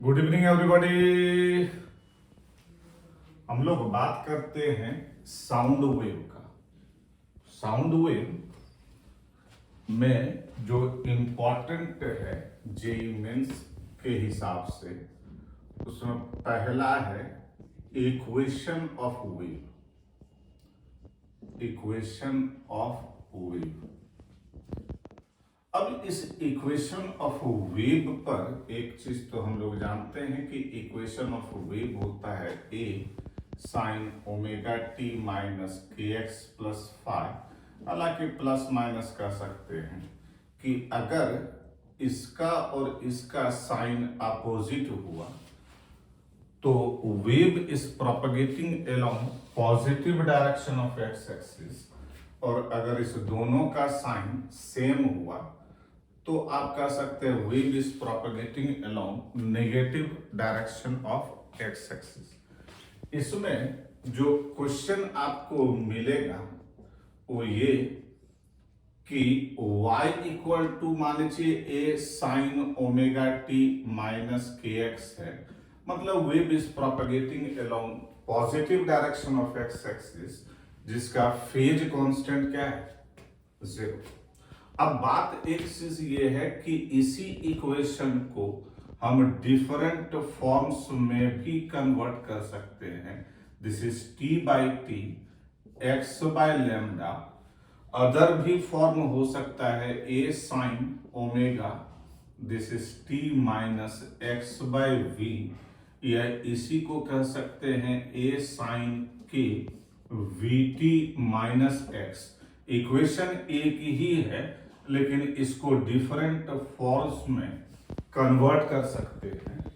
Good evening everybody. हम लोग बात करते हैं साउंड वेव का। साउंड वेव में जो इम्पोर्टेंट है जेईई मेंस के हिसाब से, उसमें पहला है equation of wave. Equation of wave. अब इस इक्वेशन ऑफ वेव पर एक चीज तो हम लोग जानते हैं कि इक्वेशन ऑफ वेव होता है A sine omega T minus के एक्स प्लस फाइव। हालांकि प्लस माइनस कर सकते हैं कि अगर इसका और इसका साइन अपोजिट हुआ तो wave is propagating along positive direction of x axis, और अगर इस दोनों का साइन सेम हुआ तो आप कह सकते हैं wave is propagating along negative direction of x axis. इसमें जो क्वेश्चन आपको मिलेगा वो ये कि y इक्वल टू मान लीजिए ए साइन ओमेगा टी माइनस के एक्स है, मतलब wave is propagating along positive direction of x axis, जिसका फेज कांस्टेंट क्या है? 0। अब बात एक चीज ये है कि इसी इक्वेशन को हम डिफरेंट फॉर्म्स में भी कन्वर्ट कर सकते हैं। This is t by T x by lambda. Other भी फॉर्म हो सकता है A sine omega, this is t minus x by v, या इसी को कह सकते हैं ए साइन के v t minus x. Equation एक ही है लेकिन इसको डिफरेंट फॉर्म्स में कन्वर्ट कर सकते हैं।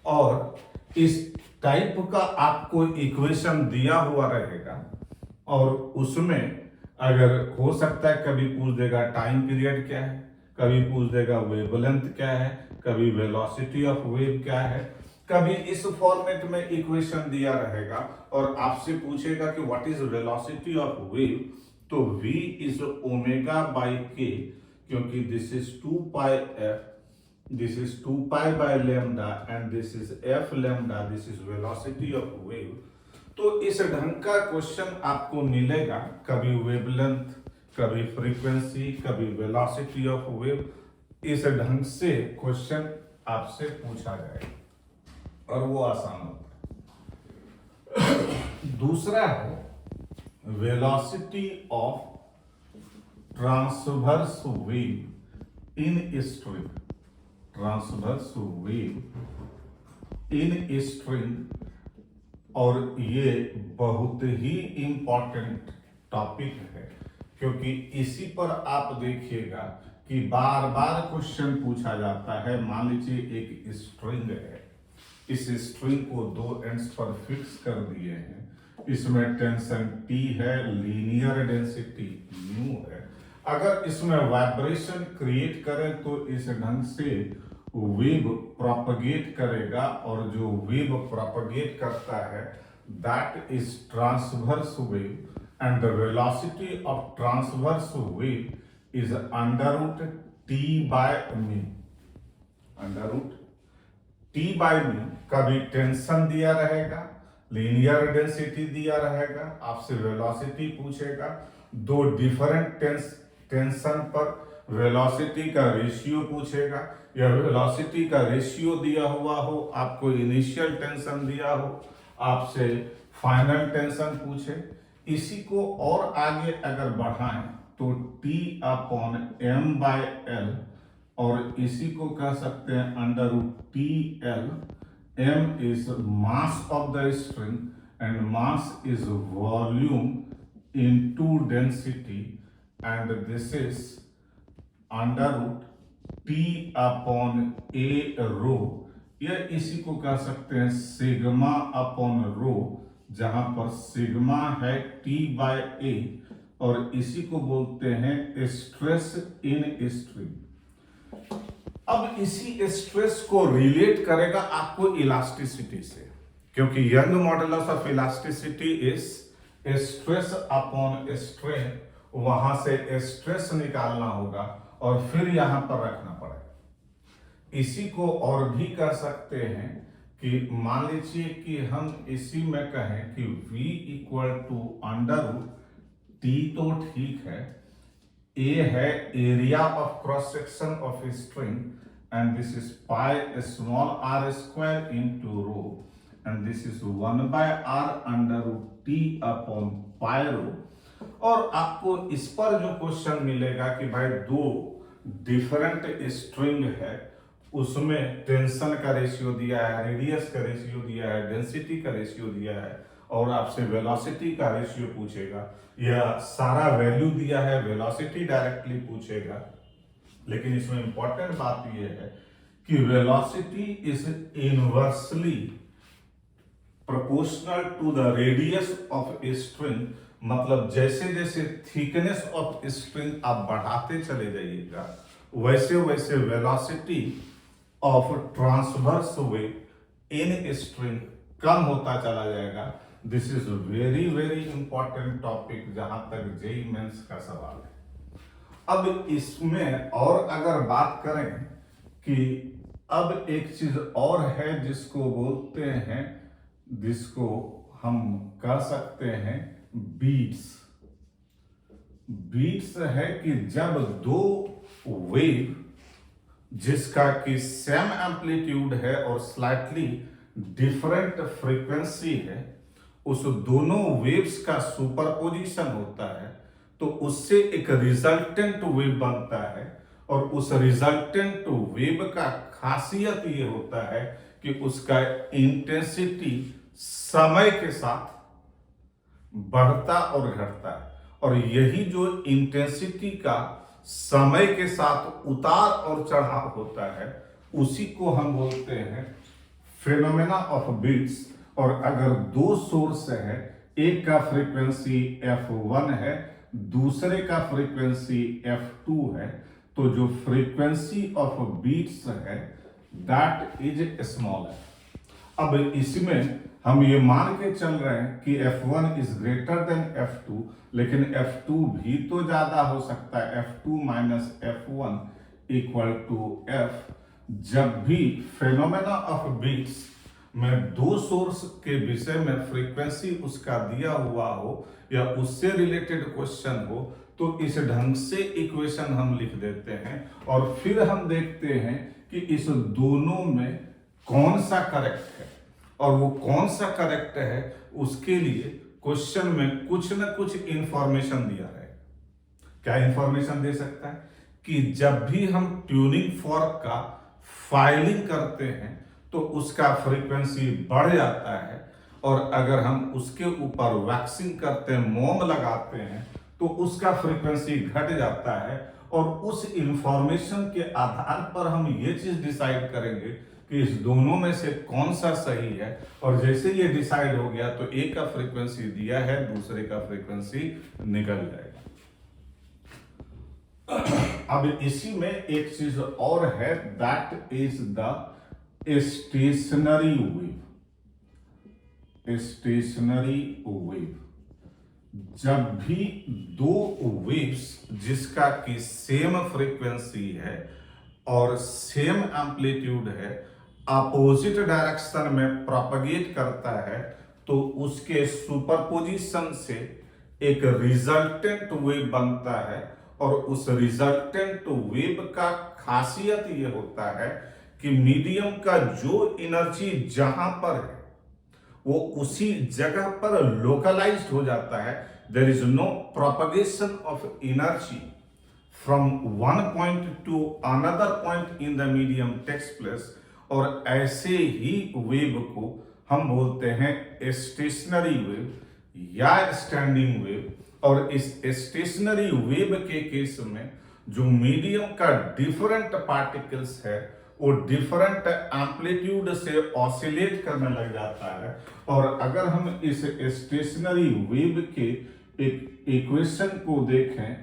और इस टाइप का आपको इक्वेशन दिया हुआ रहेगा और उसमें अगर हो सकता है कभी पूछ देगा टाइम पीरियड क्या है, कभी पूछ देगा वेवलेंथ क्या है, कभी वेलोसिटी ऑफ वेव क्या है, कभी इस फॉर्मेट में इक्वेशन दिया रहेगा और आपसे पूछेगा कि what is velocity of wave, तो v इज ओमेगा बाई के, क्योंकि this is 2 pi f, this is 2 pi by lambda and this is f lambda, this is velocity of wave. तो इस ढंग का क्वेश्चन आपको मिलेगा, कभी वेवलेंथ, कभी फ्रीक्वेंसी, कभी वेलोसिटी ऑफ वेव। इस ढंग से क्वेश्चन आपसे पूछा जाएगा और वो आसान होता है। दूसरा है velocity of transverse wave in string। transverse wave in string, और ये बहुत ही इंपॉर्टेंट टॉपिक है क्योंकि इसी पर आप देखिएगा कि बार बार क्वेश्चन पूछा जाता है। मान लीजिए एक स्ट्रिंग है, इस स्ट्रिंग को दो एंड्स पर फिक्स कर दिए हैं, इसमें टेंशन T है, लीनियर डेंसिटी म्यू है। अगर इसमें वाइब्रेशन क्रिएट करें तो इस ढंग से वेव प्रोपगेट करेगा, और जो वेव प्रोपगेट करता है that is transverse wave, and the velocity of transverse wave is under root T by mu. Under root T by mu. कभी टेंशन दिया रहेगा, लीनियर डेंसिटी दिया रहेगा, आपसे वेलोसिटी पूछेगा, दो डिफरेंट टेंशन पर वेलोसिटी का रेशियो पूछेगा, या वेलोसिटी का रेशियो दिया हुआ हो, आपको इनिशियल टेंशन दिया हो, आपसे फाइनल टेंशन पूछे। इसी को और आगे अगर बढ़ाएं तो T upon m by L, और इसी को कह सकते हैं under root T L. M is mass of the string and mass is volume into density, and this is under root T upon A rho, या इसी को कह सकते हैं सिग्मा अपॉन रो, जहां पर सिग्मा है T बाय A, और इसी को बोलते हैं स्ट्रेस इन स्ट्रिंग। अब इसी स्ट्रेस को रिलेट करेगा आपको इलास्टिसिटी से, क्योंकि young modulus of elasticity is stress upon strain. वहां से स्ट्रेस निकालना होगा और फिर यहां पर रखना पड़ेगा। इसी को और भी कर सकते हैं कि मान लीजिए कि हम इसी में कहें कि v equal to under root T, तो ठीक है, ए है area of cross section of string and this is pi small r square into rho and this is 1/r under root T upon pi rho. और आपको इस पर जो question मिलेगा कि भाई दो डिफरेंट स्ट्रिंग है, उसमें टेंशन का रेशियो दिया है, रेडियस का रेशियो दिया है, डेंसिटी का रेशियो दिया है और आपसे वेलोसिटी का रेशियो पूछेगा, या सारा वैल्यू दिया है, वेलोसिटी डायरेक्टली पूछेगा। लेकिन इसमें इंपॉर्टेंट बात यह है कि velocity is inversely proportional to the radius of a string, मतलब जैसे जैसे थिकनेस ऑफ स्ट्रिंग आप बढ़ाते चले जाइएगा वैसे वैसे velocity of transverse wave in string कम होता चला जाएगा। This is very very important topic जहां तक जेईई मेंस का सवाल है। अब इसमें और अगर बात करें कि अब एक चीज और है जिसको बोलते हैं, जिसको हम कह सकते हैं बीट्स। बीट्स है कि जब दो वेव जिसका कि सेम एम्पलीट्यूड है और स्लाइटली डिफरेंट फ्रीक्वेंसी है, उस दोनों वेव्स का सुपरपोजिशन होता है तो उससे एक रिजल्टेंट वेव बनता है। और उस रिजल्टेंट वेव का खासियत ये होता है कि उसका इंटेंसिटी समय के साथ बढ़ता और घटता है, और यही जो इंटेंसिटी का समय के साथ उतार और चढ़ाव होता है उसी को हम बोलते हैं फेनोमेना ऑफ बीट्स। और अगर दो सोर्स है, एक का फ्रीक्वेंसी f1 है, दूसरे का फ्रीक्वेंसी f2 है, तो जो फ्रीक्वेंसी ऑफ बीट्स है दैट इज स्मॉल है। अब इसमें हम ये मान के चल रहे हैं कि f1 is greater than f2, लेकिन f2 भी तो ज्यादा हो सकता है, f2 minus f1 equal to f। जब भी फेनोमेना ऑफ बीट्स में दो सोर्स के विषय में फ्रीक्वेंसी उसका दिया हुआ हो या उससे रिलेटेड क्वेश्चन हो तो इस ढंग से इक्वेशन हम लिख देते हैं और फिर हम देखते हैं कि इस दोनों में कौन सा करेक्ट है। और वो कौन सा करेक्ट है उसके लिए क्वेश्चन में कुछ न कुछ इंफॉर्मेशन दिया है। क्या इंफॉर्मेशन दे सकता है कि जब भी हम ट्यूनिंग फॉर्क का फाइलिंग करते हैं तो उसका फ्रीक्वेंसी बढ़ जाता है, और अगर हम उसके ऊपर वैक्सिंग करते हैं, मोम लगाते हैं, तो उसका फ्रीक्वेंसी घट जाता है। और उस इंफॉर्मेशन के आधार पर हम ये चीज डिसाइड करेंगे कि इस दोनों में से कौन सा सही है। और जैसे ये डिसाइड हो गया तो एक का फ्रीक्वेंसी दिया है, दूसरे का फ्रीक्वेंसी निकल जाएगा। अब इसी में एक चीज और है, that is the stationary wave. Stationary wave, जब भी दो वेव्स जिसका कि सेम फ्रीक्वेंसी है और सेम एम्पलीट्यूड है अपोजिट डायरेक्शन में प्रोपगेट करता है तो उसके सुपरपोजिशन से एक रिजल्टेंट वेव बनता है। और उस रिजल्टेंट वेव का खासियत ये होता है कि मीडियम का जो एनर्जी जहां पर है वो उसी जगह पर लोकलाइज्ड हो जाता है। There is no propagation of energy from one point to another point in the medium takes place. और ऐसे ही वेव को हम बोलते हैं स्टेशनरी वेव या स्टैंडिंग वेव। और इस स्टेशनरी वेव के केस में जो मीडियम का डिफरेंट पार्टिकल्स है वो डिफरेंट एम्पलीट्यूड से ऑसिलेट करने लग जाता है। और अगर हम इस स्टेशनरी वेव के एक इक्वेशन को देखें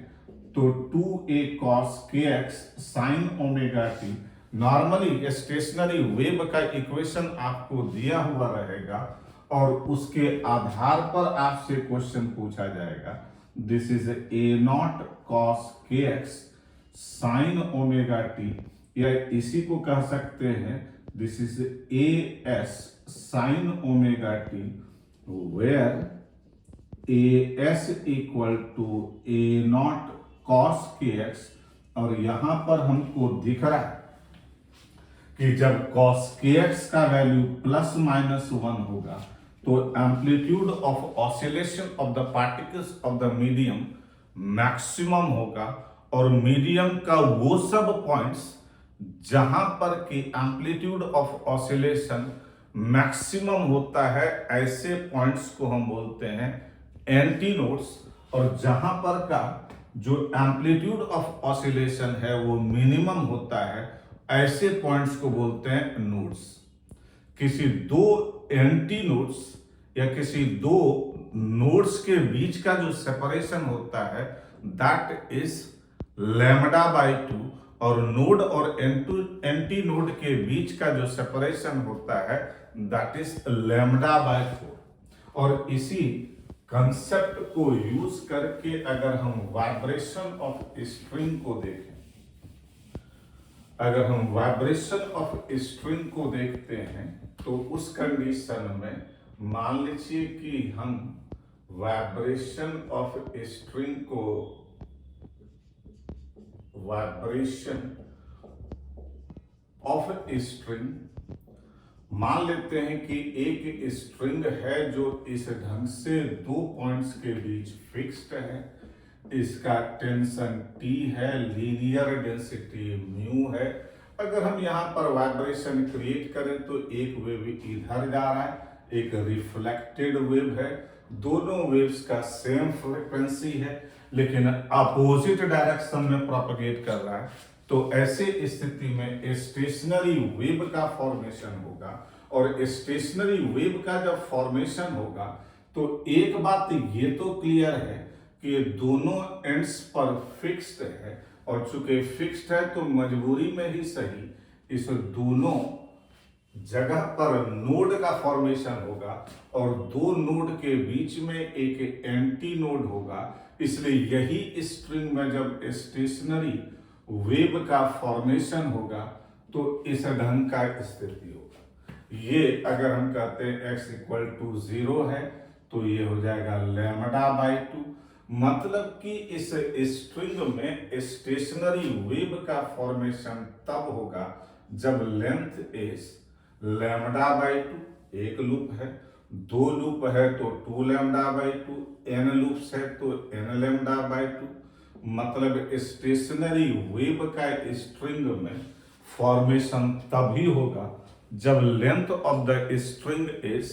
तो 2a cos kx sin omega t, normally stationery wave का इक्वेशन आपको दिया हुआ रहेगा और उसके आधार पर आपसे क्वेश्चन पूछा जाएगा। This is a0 cos kx sin omega t या इसी को कह सकते हैं this is A S sine omega T, where A S equal to A not cos K X. और यहां पर हमको दिख रहा है कि जब cos kx का वैल्यू प्लस माइनस 1 होगा तो amplitude of oscillation of the particles of the medium maximum होगा, और मीडियम का वो सब पॉइंट्स जहां पर कि एम्पलीट्यूड ऑफ ऑसिलेशन मैक्सिमम होता है, ऐसे पॉइंट्स को हम बोलते हैं एंटीनोड्स। और जहां पर का जो एम्पलीट्यूड ऑफ ऑसिलेशन है वो मिनिमम होता है, ऐसे पॉइंट्स को बोलते हैं नोड्स। किसी दो एंटी नोड्स या किसी दो नोड्स के बीच का जो सेपरेशन होता है दैट इज लैम्डा बाय 2, और नोड और एंटी नोड के बीच का जो सेपरेशन होता है दैट इज लैम्डा बाय 4। और इसी कंसेप्ट को यूज करके अगर हम वाइब्रेशन ऑफ स्ट्रिंग को देखें, अगर हम वाइब्रेशन ऑफ स्ट्रिंग को देखते हैं तो उस कंडीशन में मान लीजिए कि हम वाइब्रेशन ऑफ स्ट्रिंग को मान लेते हैं कि एक स्ट्रिंग है जो इस ढंग से दो पॉइंट्स के बीच फिक्स्ड है, इसका टेंशन T है, लीनियर डेंसिटी म्यू है। अगर हम यहाँ पर वाइब्रेशन क्रिएट करें तो एक वेव इधर जा रहा है, एक रिफ्लेक्टेड वेव है, दोनों वेव्स का सेम फ्रीक्वेंसी है लेकिन अपोजिट डायरेक्शन में प्रोपगेट कर रहा है। तो ऐसे स्थिति में स्टेशनरी वेव का फॉर्मेशन होगा, और स्टेशनरी वेव का जब फॉर्मेशन होगा तो एक बात ये तो क्लियर है कि दोनों एंड्स पर फिक्स्ड है, और चूंकि फिक्स्ड है तो मजबूरी में ही सही इस दोनों जगह पर नोड का फॉर्मेशन होगा, और दो नोड के बीच में एक एंटी नोड होगा। इसलिए यही स्ट्रिंग में जब स्टेशनरी वेव का फॉर्मेशन होगा तो इस ढंग का स्थिति होगा। ये अगर हम कहते हैं x इक्वल टू 0 है तो ये हो जाएगा लैम्डा बाय 2, मतलब कि इस स्ट्रिंग में स्टेशनरी वेव का फॉर्मेशन तब होगा जब लेंथ इज लैम्डा बाय 2, एक लूप है, दो लूप है तो 2 लैम्डा बाय 2, n लूप्स है तो n लैम्डा बाय 2, मतलब स्टेशनरी वेव का स्ट्रिंग में फॉर्मेशन तभी होगा जब length of the string is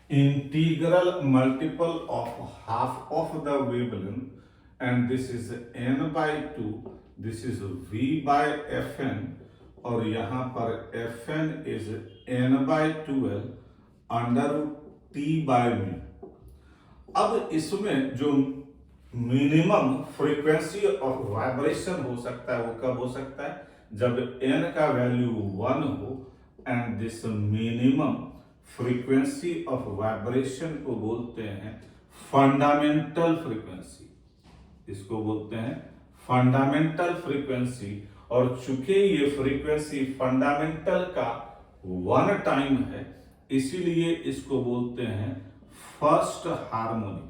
integral multiple of half of the wavelength, and this is n by 2, this is v by fn, और यहां पर fn is n by 12 under t by mu. अब इसमें जो minimum frequency of vibration हो सकता है वो कब हो सकता है, जब n का वैल्यू 1 हो, and this minimum frequency of vibration को बोलते हैं फंडामेंटल फ्रीक्वेंसी, इसको बोलते हैं फंडामेंटल फ्रीक्वेंसी। और चूंकि ये फ्रीक्वेंसी फंडामेंटल का 1 टाइम है इसीलिए इसको बोलते हैं फर्स्ट हार्मोनिक।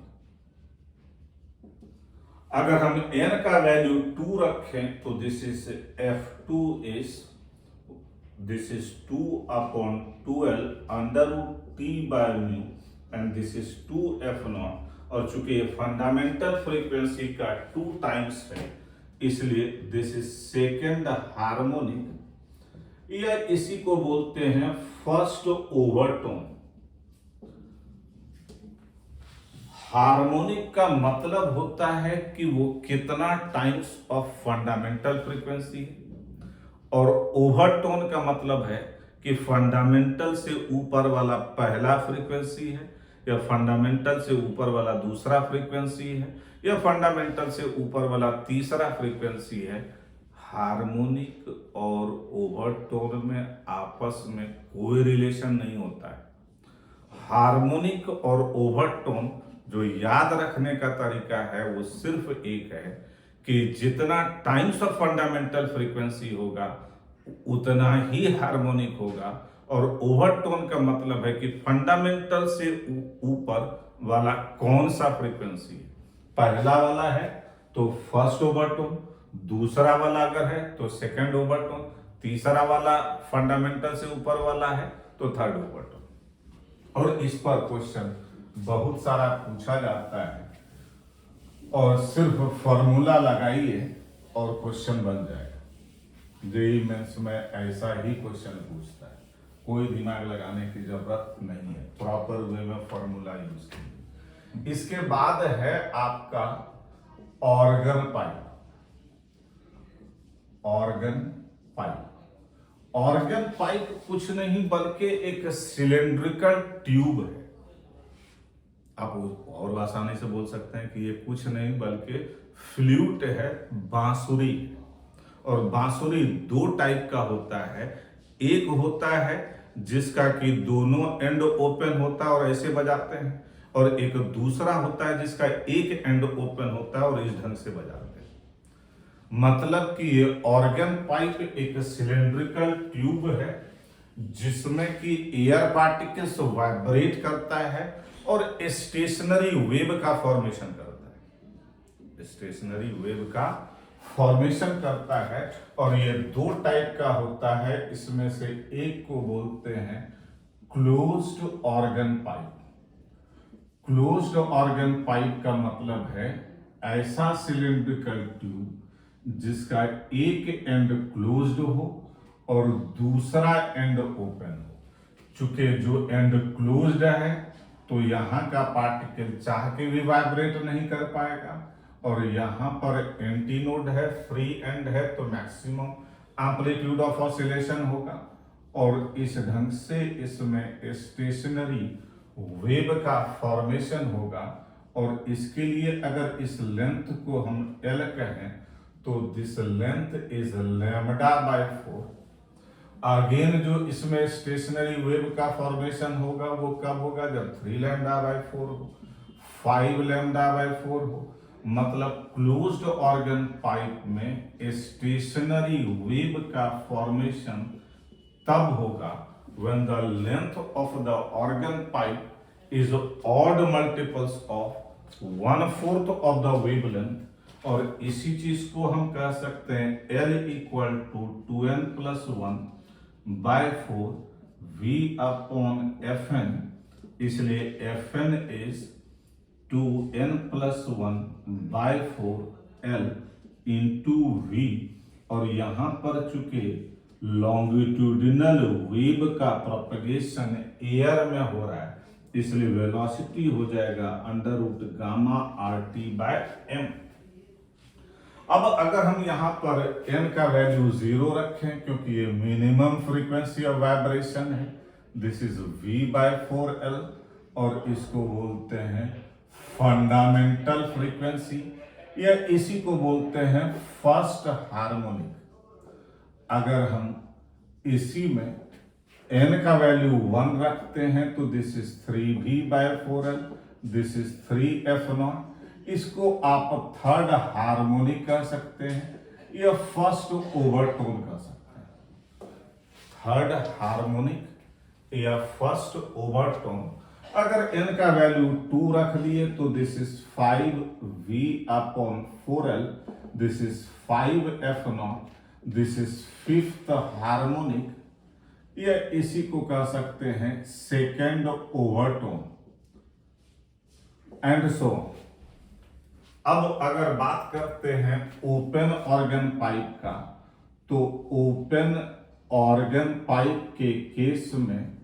अगर हम n का वैल्यू 2 रखें तो this is f2 is 2/12 under t by mu, and this is 2f0। और चूंकि ये फंडामेंटल फ्रीक्वेंसी का 2 टाइम्स है इसलिए दिस इज सेकेंड हार्मोनिक, या इसी को बोलते हैं फर्स्ट ओवरटोन। हार्मोनिक का मतलब होता है कि वो कितना टाइम्स ऑफ फंडामेंटल फ्रीक्वेंसी है, और ओवरटोन का मतलब है कि फंडामेंटल से ऊपर वाला पहला फ्रीक्वेंसी है, या फंडामेंटल से ऊपर वाला दूसरा फ्रीक्वेंसी है, या फंडामेंटल से ऊपर वाला तीसरा फ्रीक्वेंसी है। हार्मोनिक और ओवरटोन में आपस में कोई रिलेशन नहीं होता है। हार्मोनिक और ओवरटोन जो याद रखने का तरीका है वो सिर्फ एक है कि जितना टाइम्स ऑफ फंडामेंटल फ्रीक्वेंसी होगा उतना ही हार्मोनिक होगा। और ओवरटोन का मतलब है कि फंडामेंटल से ऊपर वाला कौन सा फ्रीक्वेंसी है। पहला वाला है तो फर्स्ट ओवरटोन, दूसरा वाला अगर है तो सेकंड ओवरटोन, तीसरा वाला फंडामेंटल से ऊपर वाला है तो थर्ड ओवरटोन। और इस पर क्वेश्चन बहुत सारा पूछा जाता है और सिर्फ फॉर्मूला लगाइए और क्वेश्चन बन जाएगा। जेईई मेंस में ऐसा ही क्वेश्चन पूछता है, कोई दिमाग लगाने की जरूरत नहीं है, प्रॉपर वे में फॉर्मूला यूज कीजिए। इसके बाद है आपका organ pipe. Organ pipe, organ pipe कुछ नहीं बल्कि एक सिलेंड्रिकल ट्यूब है। आप और आसानी से बोल सकते हैं कि ये कुछ नहीं बल्कि फ्लूट है, बांसुरी। और बांसुरी दो टाइप का होता है, एक होता है जिसका कि दोनों एंड ओपन होता है और ऐसे बजाते हैं, और एक दूसरा होता है जिसका एक एंड ओपन होता है और इस ढंग से बजाते हैं। मतलब कि ये ऑर्गन पाइप एक सिलेंड्रिकल ट्यूब है जिसमें कि एयर पार्टिकल्स वाइब्रेट करता है और स्टेशनरी वेव का फॉर्मेशन करता है। स्टेशनरी वेव का फॉर्मेशन करता है और ये दो टाइप का होता है। इसमें से एक को बोलते हैं closed organ pipe. Closed organ pipe का मतलब है ऐसा सिलिंड्रिकल ट्यूब जिसका एक एंड क्लोज्ड हो और दूसरा एंड ओपन हो। चूंकि जो एंड क्लोज्ड है तो यहां का पार्टिकल चाह के भी वाइब्रेट नहीं कर पाएगा, और यहां पर एंटीनोड है, फ्री एंड है, तो मैक्सिमम एम्पलीट्यूड ऑफ ऑसिलेशन होगा और इस ढंग से इसमें स्टेशनरी वेव का फॉर्मेशन होगा। और इसके लिए अगर इस लेंथ को हम L कहें तो दिस लेंथ इज λ/4। अगेन जो इसमें स्टेशनरी वेव का फॉर्मेशन होगा वो कब होगा, जब 3λ/4 हो, 5λ/4 हो। मतलब क्लोज्ड ऑर्गन पाइप में स्टेशनरी वेव का फॉर्मेशन तब होगा when the length of the organ pipe is odd multiples of 1/4 of the wavelength। और इसी चीज को हम कह सकते हैं L = 2n+1/4 V/Fn। इसलिए Fn is 2n+1/4 L into V। और यहां पर चूंकि लॉन्गिट्यूडिनल वेव का प्रोपगेशन एयर में हो रहा है इसलिए वेलोसिटी हो जाएगा √γ/RT/m। अब अगर हम यहां पर n का वैल्यू 0 रखें क्योंकि ये मिनिमम फ्रीक्वेंसी ऑफ वाइब्रेशन है, दिस इज V/4L और इसको बोलते हैं फंडामेंटल फ्रीक्वेंसी या इसी को बोलते हैं फर्स्ट हार्मोनिक। अगर हम इसी में n का वैल्यू 1 रखते हैं तो this is 3V/4L, this is 3F0। इसको आप थर्ड हार्मोनिक कह सकते हैं या फर्स्ट ओवरटोन कह सकते हैं। थर्ड हार्मोनिक या फर्स्ट ओवरटोन। अगर n का वैल्यू 2 रख दिए तो this is 5V/4L, this is 5F0, this is fifth harmonic या इसी को कह सकते हैं सेकेंड ओवरटोन एंड सो। अब अगर बात करते हैं ओपन ऑर्गन पाइप का तो ओपन ऑर्गन पाइप के केस में,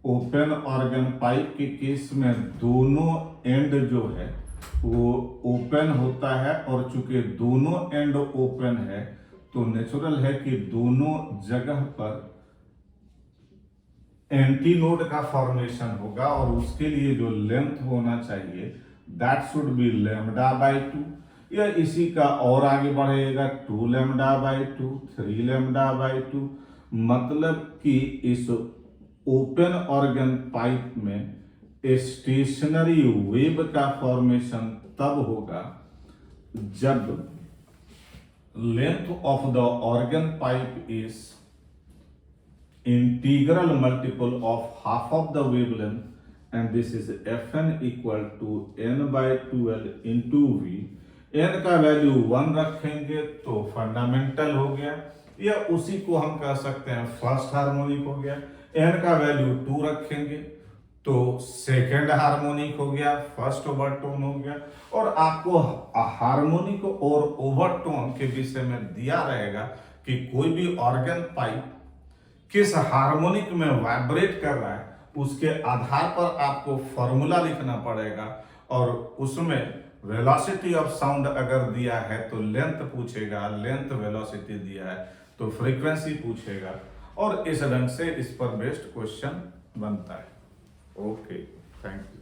ओपन ऑर्गन पाइप के केस में दोनों एंड जो है वो ओपन होता है और चूंकि दोनों एंड ओपन है तो नेचुरल है कि दोनों जगह पर एंटीनोड का फॉर्मेशन होगा और उसके लिए जो लेंथ होना चाहिए दैट शुड बी λ/2 या इसी का और आगे बढ़ेगा 2λ/2, 3λ/2। मतलब कि इस ओपन ऑर्गन पाइप में स्टेशनरी वेव का फॉर्मेशन तब होगा जब length of the organ pipe is integral multiple of half of the wavelength, and this is Fn equal to n by 12 into V। n का वैल्यू 1 रखेंगे तो fundamental हो गया, या उसी को हम कह सकते हैं फर्स्ट हार्मोनिक हो गया। n का वैल्यू 2 रखेंगे तो सेकेंड हार्मोनिक हो गया, फर्स्ट ओवरटोन हो गया। और आपको हार्मोनिक और ओवरटोन के विषय में दिया रहेगा कि कोई भी ऑर्गन पाइप किस हार्मोनिक में वाइब्रेट कर रहा है, उसके आधार पर आपको फॉर्मूला लिखना पड़ेगा। और उसमें वेलोसिटी ऑफ साउंड अगर दिया है तो लेंथ पूछेगा, लेंथ वेलोसिटी दिया है तो फ्रीक्वेंसी पूछेगा, और इस ढंग से इस पर बेस्ड क्वेश्चन बनता है। Okay, thank you.